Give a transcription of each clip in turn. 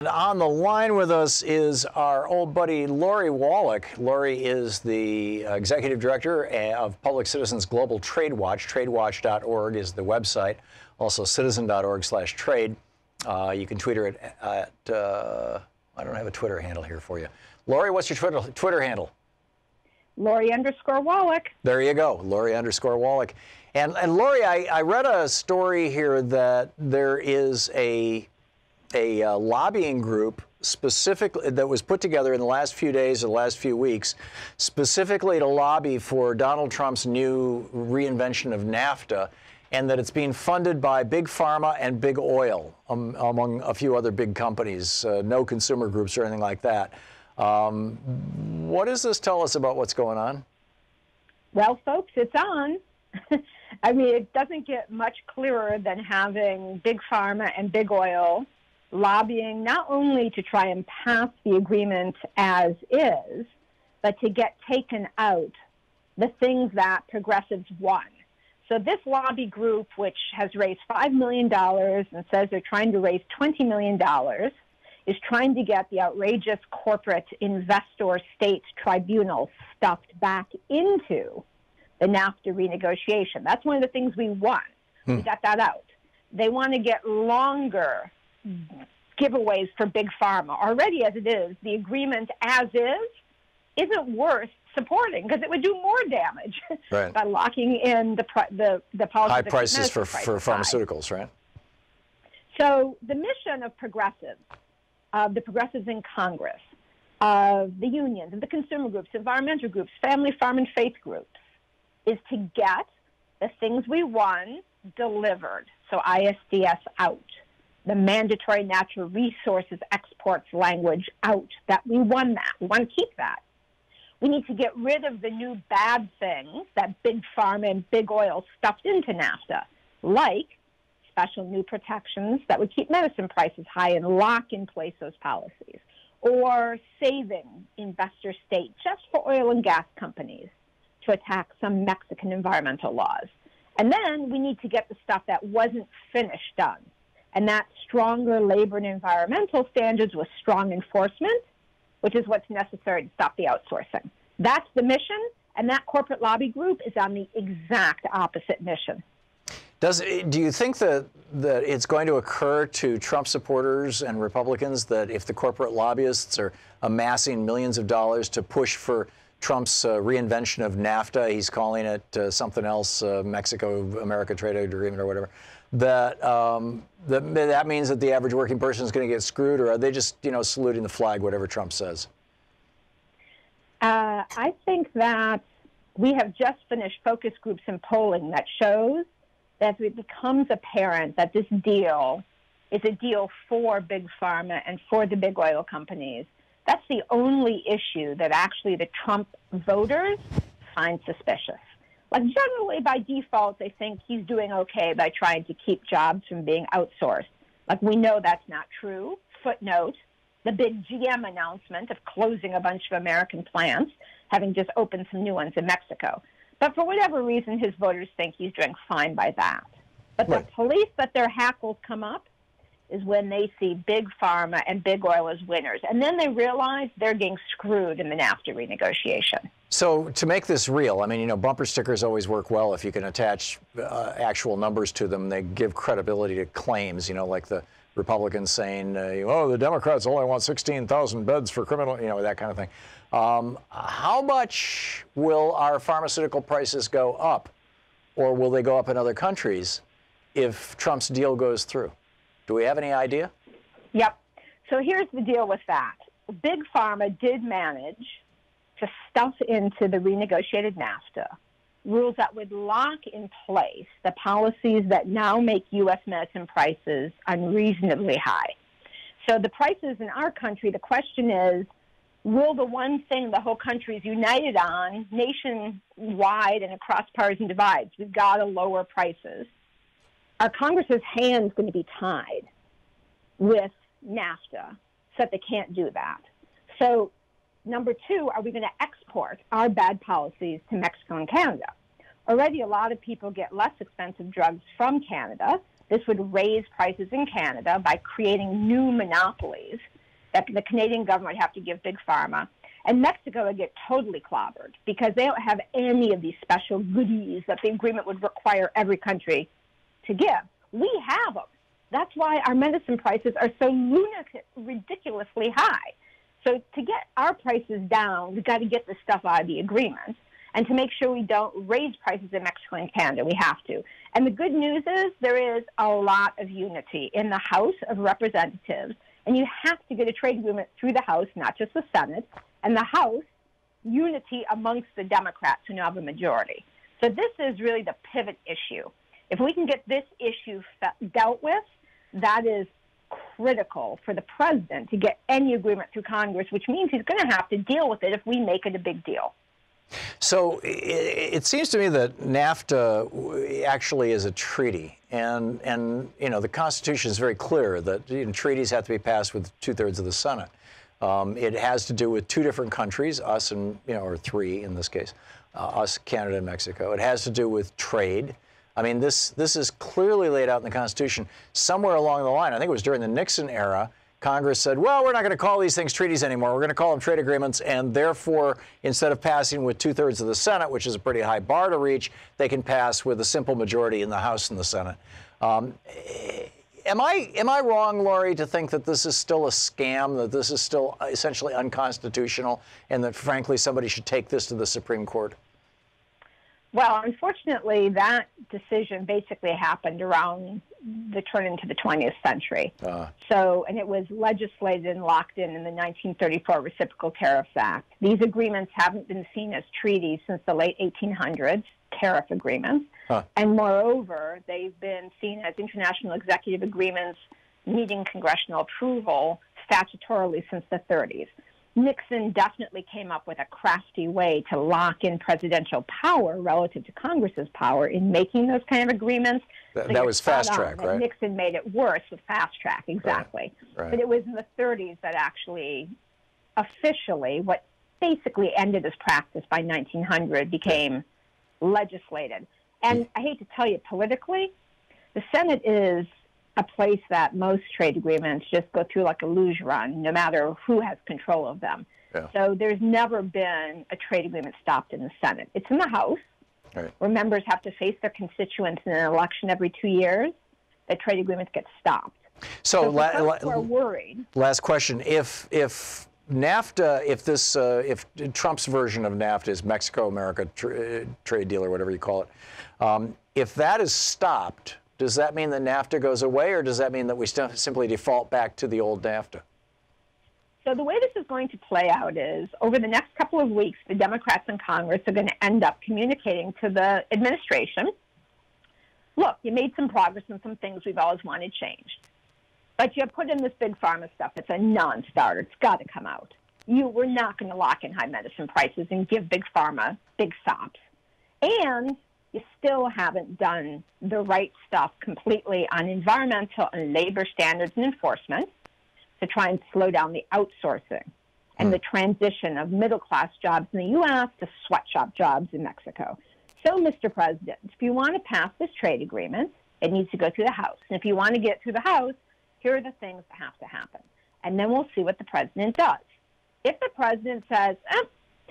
And on the line with us is our old buddy Lori Wallach. Lori is the executive director of Public Citizens Global Trade Watch. TradeWatch.org is the website. Also citizen.org/trade. You can tweet her at I don't have a Twitter handle here for you. Lori, what's your Twitter handle? Lori_Wallach. There you go, Lori_Wallach. And Lori, I read a story here that there is a lobbying group specifically that was put together in the last few days or the last few weeks, specifically to lobby for Donald Trump's new reinvention of NAFTA, and that it's being funded by Big Pharma and Big Oil, among a few other big companies, no consumer groups or anything like that. What does this tell us about what's going on? Well, folks, it's on. I mean, it doesn't get much clearer than having Big Pharma and Big Oil lobbying not only to try and pass the agreement as is, but to get taken out the things that progressives won. So this lobby group, which has raised $5 million and says they're trying to raise $20 million, is trying to get the outrageous corporate investor state tribunal stuffed back into the NAFTA renegotiation. That's one of the things we won. We got that out. They want to get longer giveaways for Big Pharma. Already as it is, the agreement as is isn't worth supporting because it would do more damage by locking in the policy. High prices for pharmaceuticals, right? So the mission of progressives, the progressives in Congress, of the unions, of the consumer groups, environmental groups, family, farm, and faith groups, is to get the things we won delivered. So ISDS out, the mandatory natural resources exports language out, that we won that. We want to keep that. We need to get rid of the new bad things that Big Pharma and Big Oil stuffed into NAFTA, like special new protections that would keep medicine prices high and lock in place those policies, or saving investor state just for oil and gas companies to attack some Mexican environmental laws. And then we need to get the stuff that wasn't finished done, and that's stronger labor and environmental standards with strong enforcement, which is what's necessary to stop the outsourcing. That's the mission, and that corporate lobby group is on the exact opposite mission. Do you think that it's going to occur to Trump supporters and Republicans that if the corporate lobbyists are amassing millions of dollars to push for Trump's reinvention of NAFTA, he's calling it something else, Mexico-America Trade Agreement or whatever, that means that the average working person is going to get screwed, or are they just, saluting the flag, whatever Trump says? I think that we have just finished focus groups and polling that shows that it becomes apparent that this deal is a deal for Big Pharma and for the big oil companies. That's the only issue that actually the Trump voters find suspicious. Like generally by default, they think he's doing okay by trying to keep jobs from being outsourced. Like we know that's not true. Footnote, the big GM announcement of closing a bunch of American plants, having just opened some new ones in Mexico. But for whatever reason, his voters think he's doing fine by that. But the police that their hackles come up is when they see Big Pharma and Big Oil as winners. And then they realize they're getting screwed in the NAFTA renegotiation. So to make this real, I mean, bumper stickers always work well if you can attach actual numbers to them. They give credibility to claims, like the Republicans saying, oh, the Democrats only want 16,000 beds for criminal, that kind of thing. How much will our pharmaceutical prices go up, or will they go up in other countries if Trump's deal goes through? Do we have any idea? Yep. So here's the deal with that. Big Pharma did manage to stuff into the renegotiated NAFTA rules that would lock in place the policies that now make U.S. medicine prices unreasonably high. So the prices in our country, the question is, will the one thing the whole country is united on, nationwide and across partisan divides, we've got to lower prices, are Congress's hands going to be tied with NAFTA so that they can't do that? So number two, are we going to export our bad policies to Mexico and Canada? Already a lot of people get less expensive drugs from Canada This would raise prices in Canada by creating new monopolies that the Canadian government would have to give Big Pharma. And Mexico would get totally clobbered because they don't have any of these special goodies that the agreement would require every country to give. We have them. That's why our medicine prices are so ridiculously high. So to get our prices down, we've got to get this stuff out of the agreement. And to make sure we don't raise prices in Mexico and Canada, we have to. And the good news is there is a lot of unity in the House of Representatives. And you have to get a trade agreement through the House, not just the Senate. And the House, unity amongst the Democrats who now have a majority. So this is really the pivot issue. If we can get this issue dealt with, that is critical for the president to get any agreement through Congress, which means he's going to have to deal with it if we make it a big deal. So it seems to me that NAFTA actually is a treaty, and you know, the Constitution is very clear that treaties have to be passed with 2/3 of the Senate. It has to do with two different countries, us and, or three in this case, us, Canada, and Mexico. It has to do with trade. I mean, this is clearly laid out in the Constitution. Somewhere along the line, I think it was during the Nixon era, Congress said, well, we're not going to call these things treaties anymore. We're going to call them trade agreements. And therefore, instead of passing with 2/3 of the Senate, which is a pretty high bar to reach, they can pass with a simple majority in the House and the Senate. Am I wrong, Lori, to think that this is still a scam, that this is still essentially unconstitutional, and that, frankly, somebody should take this to the Supreme Court? Well, unfortunately, that decision basically happened around the turn into the 20th century. And it was legislated and locked in the 1934 Reciprocal Tariffs Act. These agreements haven't been seen as treaties since the late 1800s, tariff agreements. And moreover, they've been seen as international executive agreements needing congressional approval statutorily since the 30s. Nixon definitely came up with a crafty way to lock in presidential power relative to Congress's power in making those kind of agreements. That was fast track, right? Nixon made it worse with fast track, exactly. Right. But it was in the 30s that actually, officially, what basically ended as practice by 1900 became legislated. And I hate to tell you, politically, the Senate is a place that most trade agreements just go through like a luge run, no matter who has control of them. Yeah. So there's never been a trade agreement stopped in the Senate. It's in the House, where members have to face their constituents in an election every 2 years. The trade agreements get stopped. So we're worried. Last question: If NAFTA, if Trump's version of NAFTA is Mexico-America trade deal or whatever you call it, if that is stopped, does that mean that NAFTA goes away, or does that mean that we simply default back to the old NAFTA? So the way this is going to play out is, over the next couple of weeks, the Democrats in Congress are going to end up communicating to the administration, look, you made some progress on some things we've always wanted changed, but you put in this Big Pharma stuff. It's a non-starter. It's got to come out. We're not going to lock in high medicine prices and give Big Pharma big stops. And you still haven't done the right stuff completely on environmental and labor standards and enforcement to try and slow down the outsourcing and the transition of middle-class jobs in the U.S. to sweatshop jobs in Mexico. So, Mr. President, if you want to pass this trade agreement, it needs to go through the House. And if you want to get it through the House, here are the things that have to happen. And then we'll see what the president does. If the president says,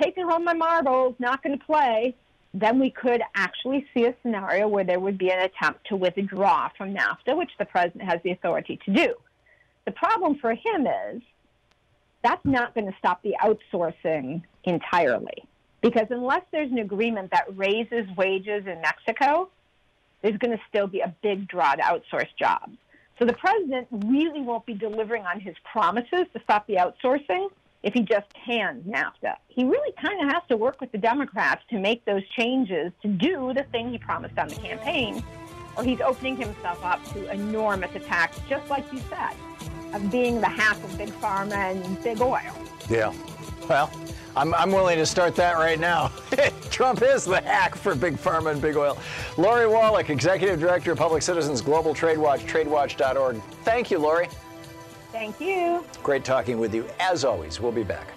taking home my marbles, not going to play, then we could actually see a scenario where there would be an attempt to withdraw from NAFTA, which the president has the authority to do. The problem for him is that's not going to stop the outsourcing entirely, because unless there's an agreement that raises wages in Mexico, there's going to still be a big draw to outsource jobs. So the president really won't be delivering on his promises to stop the outsourcing if he just hands NAFTA. He really kind of has to work with the Democrats to make those changes to do the thing he promised on the campaign, or he's opening himself up to enormous attacks, just like you said, of being the hack of Big Pharma and big oil. Yeah. Well, I'm willing to start that right now. Trump is the hack for Big Pharma and big oil. Lori Wallach, Executive Director of Public Citizens Global Trade Watch, tradewatch.org. Thank you, Lori. Thank you. Great talking with you. As always, we'll be back.